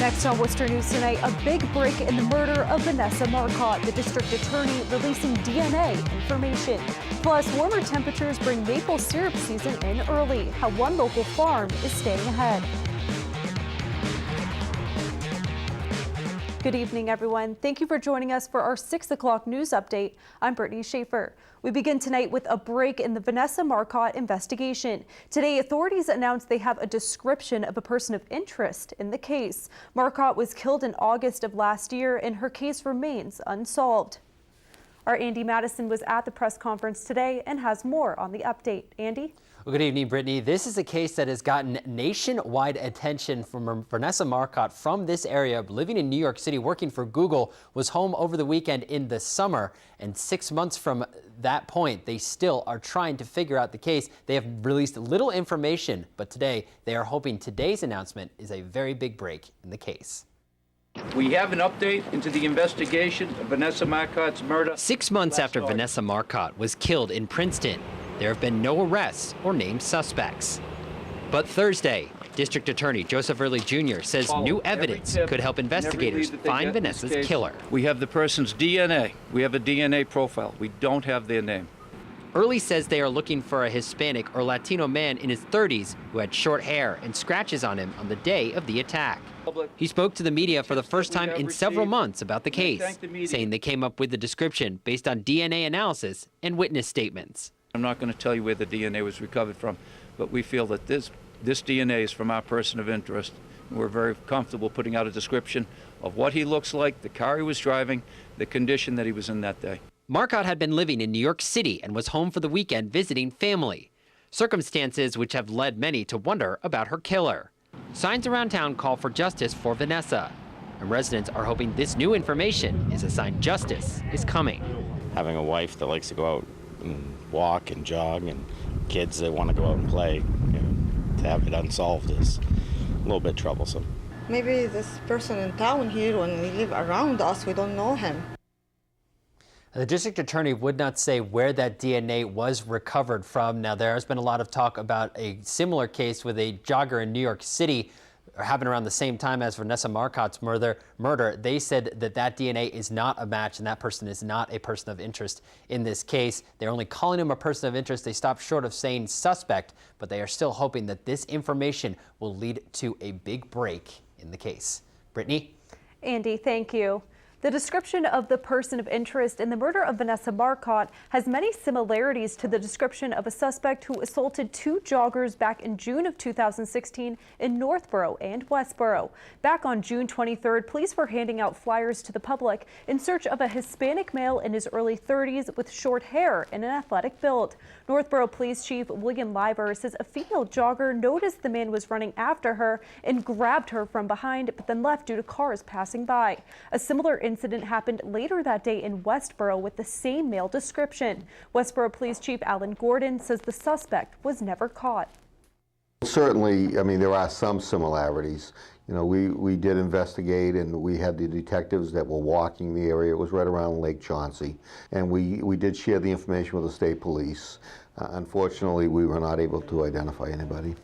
Next on Worcester News tonight, a big break in the murder of Vanessa Markov. The district attorney releasing DNA information. Plus, warmer temperatures bring maple syrup season in early. How one local farm is staying ahead. Good evening, everyone. Thank you for joining us for our 6 o'clock news update. I'm Brittany Schaefer. We begin tonight with a break in the Vanessa Markov investigation. Today, authorities announced they have a description of a person of interest in the case. Markov was killed in August of last year, and her case remains unsolved. Our Andy Madison was at the press conference today and has more on the update. Andy? Well, good evening, Brittany. This is a case that has gotten nationwide attention from Vanessa Markov from this area, living in New York City, working for Google, was home over the weekend in the summer. And 6 months from that point, they still are trying to figure out the case. They have released little information, but today they are hoping today's announcement is a very big break in the case. We have an update into the investigation of Vanessa Markov's murder. 6 months after Vanessa Markov was killed in Princeton, there have been no arrests or named suspects. But Thursday, District Attorney Joseph Early Jr. says new evidence could help investigators find Vanessa's killer. We have the person's DNA. We have a DNA profile. We don't have their name. Early says they are looking for a Hispanic or Latino man in his 30s who had short hair and scratches on him on the day of the attack. He spoke to the media for the first time in several months about the case, saying they came up with the description based on DNA analysis and witness statements. I'm not going to tell you where the DNA was recovered from, but we feel that this DNA is from our person of interest. And we're very comfortable putting out a description of what he looks like, the car he was driving, the condition that he was in that day. Markov had been living in New York City and was home for the weekend visiting family, circumstances which have led many to wonder about her killer. Signs around town call for justice for Vanessa, and residents are hoping this new information is a sign justice is coming. Having a wife that likes to go out and walk and jog, and kids that want to go out and play, to have it unsolved is a little bit troublesome. Maybe this person in town here, when he live around us, we don't know him. The district attorney would not say where that DNA was recovered from. Now, there has been a lot of talk about a similar case with a jogger in New York City happened around the same time as Vanessa Markov's murder. They said that that DNA is not a match and that person is not a person of interest in this case. They're only calling him a person of interest. They stopped short of saying suspect, but they are still hoping that this information will lead to a big break in the case. Brittany? Andy, thank you. The description of the person of interest in the murder of Vanessa Markov has many similarities to the description of a suspect who assaulted 2 joggers back in June of 2016 in Northborough and Westboro. Back on June 23rd, police were handing out flyers to the public in search of a Hispanic male in his early 30s with short hair and an athletic build. Northborough Police Chief William Liver says a female jogger noticed the man was running after her and grabbed her from behind, but then left due to cars passing by. A similar incident happened later that day in Westboro with the same male description. Westboro Police Chief Alan Gordon says the suspect was never caught. Certainly, I mean, there are some similarities. You know, we did investigate, and we had the detectives that were walking the area. It was right around Lake Chauncey, and we did share the information with the state police. Unfortunately, we were not able to identify anybody.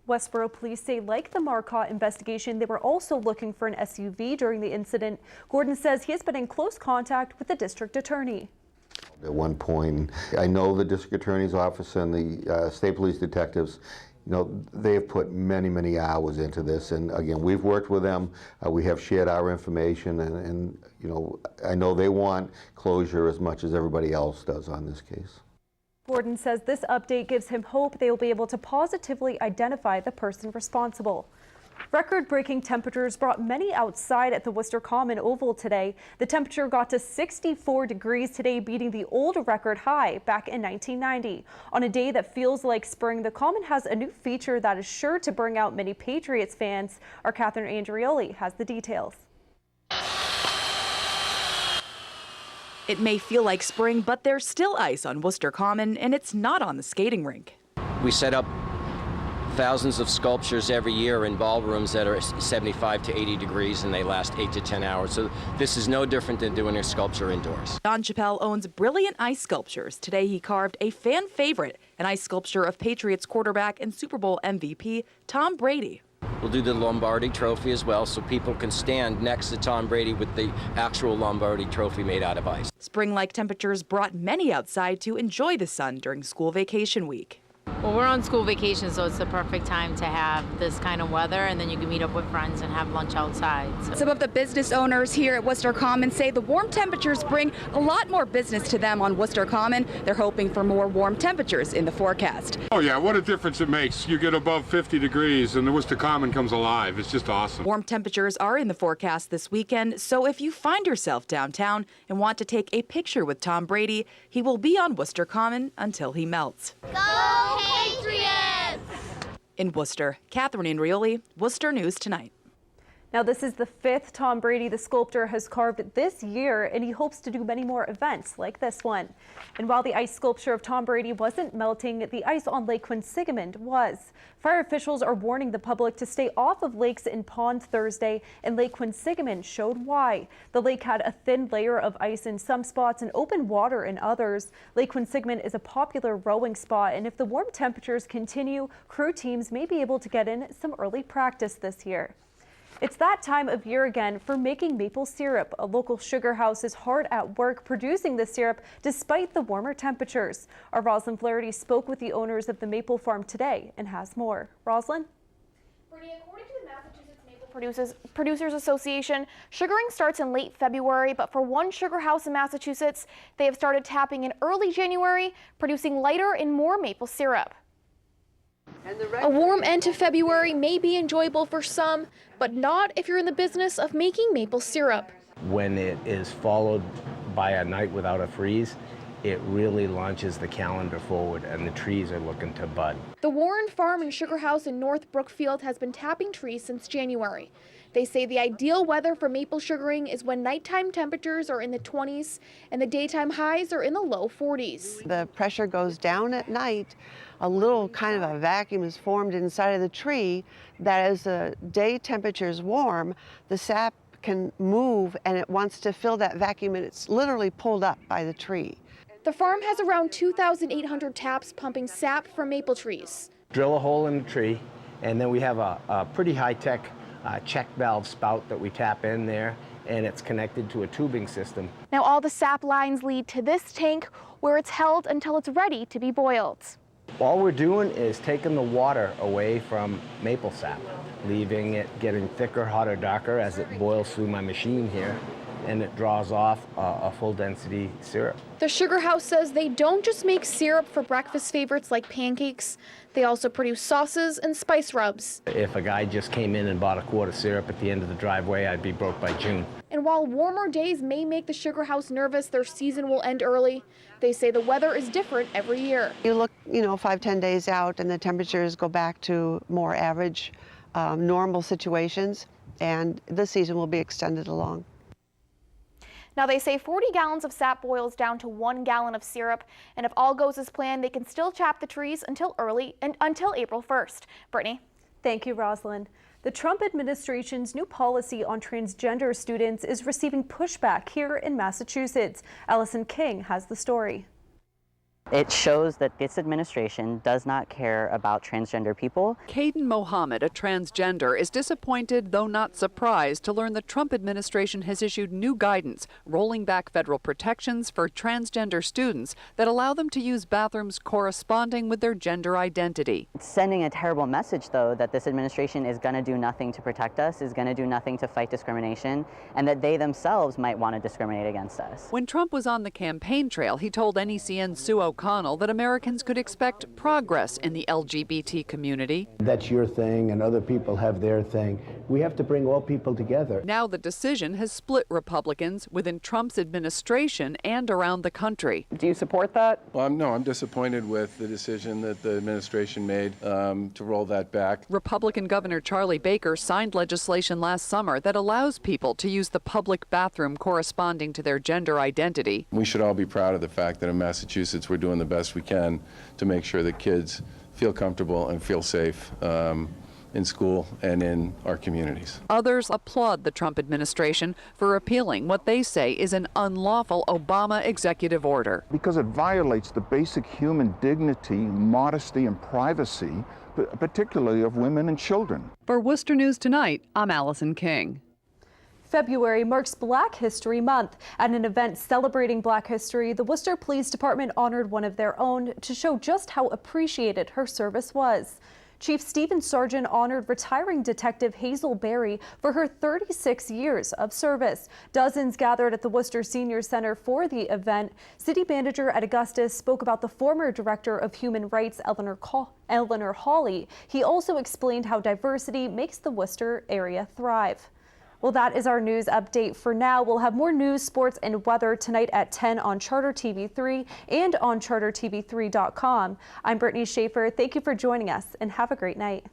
Westboro police say, like the Markov investigation, they were also looking for an SUV during the incident. Gordon says he has been in close contact with the district attorney. At one point, I know the district attorney's office and the state police detectives, you know, they have put many, many hours into this. And again, we've worked with them. We have shared our information, and you know, I know they want closure as much as everybody else does on this case. Gordon says this update gives him hope they will be able to positively identify the person responsible. Record-breaking temperatures brought many outside at the Wooster Common Oval today. The temperature got to 64 degrees today, beating the old record high back in 1990. On a day that feels like spring, the Common has a new feature that is sure to bring out many Patriots fans. Our Catherine Andrioli has the details. It may feel like spring, but there's still ice on Wooster Common, and it's not on the skating rink. We set up thousands of sculptures every year in ballrooms that are 75 to 80 degrees, and they last 8 to 10 hours. So this is no different than doing a sculpture indoors. Don Chappelle owns Brilliant Ice Sculptures. Today he carved a fan favorite, an ice sculpture of Patriots quarterback and Super Bowl MVP Tom Brady. We'll do the Lombardi Trophy as well, so people can stand next to Tom Brady with the actual Lombardi Trophy made out of ice. Spring-like temperatures brought many outside to enjoy the sun during school vacation week. Well, we're on school vacation, so it's the perfect time to have this kind of weather, and then you can meet up with friends and have lunch outside. So. Some of the business owners here at Wooster Common say the warm temperatures bring a lot more business to them on Wooster Common. They're hoping for more warm temperatures in the forecast. Oh yeah, what a difference it makes. You get above 50 degrees and the Worcester Common comes alive. It's just awesome. Warm temperatures are in the forecast this weekend, so if you find yourself downtown and want to take a picture with Tom Brady, he will be on Wooster Common until he melts. Go Patriots! In Worcester, Catherine Andrioli, Worcester News Tonight. Now, this is the 5th Tom Brady the Sculptor has carved this year, and he hopes to do many more events like this one. And while the ice sculpture of Tom Brady wasn't melting, the ice on Lake Quinsigamond was. Fire officials are warning the public to stay off of lakes and ponds Thursday, and Lake Quinsigamond showed why. The lake had a thin layer of ice in some spots and open water in others. Lake Quinsigamond is a popular rowing spot, and if the warm temperatures continue, crew teams may be able to get in some early practice this year. It's that time of year again for making maple syrup. A local sugar house is hard at work producing the syrup despite the warmer temperatures. Our Roslyn Flaherty spoke with the owners of the maple farm today and has more. Roslyn? According to the Massachusetts Maple Producers Association, sugaring starts in late February, but for one sugar house in Massachusetts, they have started tapping in early January, producing lighter and more maple syrup. A warm end to February may be enjoyable for some, but not if you're in the business of making maple syrup. When it is followed by a night without a freeze, it really launches the calendar forward and the trees are looking to bud. The Warren Farm and Sugar House in North Brookfield has been tapping trees since January. They say the ideal weather for maple sugaring is when nighttime temperatures are in the 20s and the daytime highs are in the low 40s. The pressure goes down at night. A little kind of a vacuum is formed inside of the tree that as the day temperature is warm, the sap can move and it wants to fill that vacuum, and it's literally pulled up by the tree. The farm has around 2,800 taps pumping sap from maple trees. Drill a hole in the tree, and then we have a pretty high-tech check valve spout that we tap in there, and it's connected to a tubing system. Now all the sap lines lead to this tank where it's held until it's ready to be boiled. All we're doing is taking the water away from maple sap, leaving it getting thicker, hotter, darker as it boils through my machine here, and it draws off a full density syrup. The sugar house says they don't just make syrup for breakfast favorites like pancakes, they also produce sauces and spice rubs. If a guy just came in and bought a quart of syrup at the end of the driveway, I'd be broke by June. And while warmer days may make the sugar house nervous their season will end early, they say the weather is different every year. You look, 5-10 days out and the temperatures go back to more average, normal situations, and the season will be extended along. Now they say 40 gallons of sap boils down to 1 gallon of syrup, and if all goes as planned, they can still chap the trees until April 1st. Brittany. Thank you, Roslyn. The Trump administration's new policy on transgender students is receiving pushback here in Massachusetts. Allison King has the story. It shows that this administration does not care about transgender people. Caden Mohammed, a transgender, is disappointed, though not surprised, to learn the Trump administration has issued new guidance rolling back federal protections for transgender students that allow them to use bathrooms corresponding with their gender identity. It's sending a terrible message, though, that this administration is going to do nothing to protect us, is going to do nothing to fight discrimination, and that they themselves might want to discriminate against us. When Trump was on the campaign trail, he told NECN's Sue O'Connell that Americans could expect progress in the LGBT community. That's your thing and other people have their thing. We have to bring all people together. Now the decision has split Republicans within Trump's administration and around the country. Do you support that? Well, I'm disappointed with the decision that the administration made to roll that back. Republican Governor Charlie Baker signed legislation last summer that allows people to use the public bathroom corresponding to their gender identity. We should all be proud of the fact that in Massachusetts we're doing the best we can to make sure that kids feel comfortable and feel safe in school and in our communities. Others applaud the Trump administration for repealing what they say is an unlawful Obama executive order. Because it violates the basic human dignity, modesty, and privacy, particularly of women and children. For Worcester News Tonight, I'm Allison King. February marks Black History Month. At an event celebrating Black history, the Worcester Police Department honored one of their own to show just how appreciated her service was. Chief Stephen Sargent honored retiring Detective Hazel Berry for her 36 years of service. Dozens gathered at the Worcester Senior Center for the event. City Manager at Augustus spoke about the former Director of Human Rights, Eleanor Hawley. He also explained how diversity makes the Worcester area thrive. Well, that is our news update for now. We'll have more news, sports, and weather tonight at 10 on Charter TV3 and on chartertv3.com. I'm Brittany Schaefer. Thank you for joining us, and have a great night.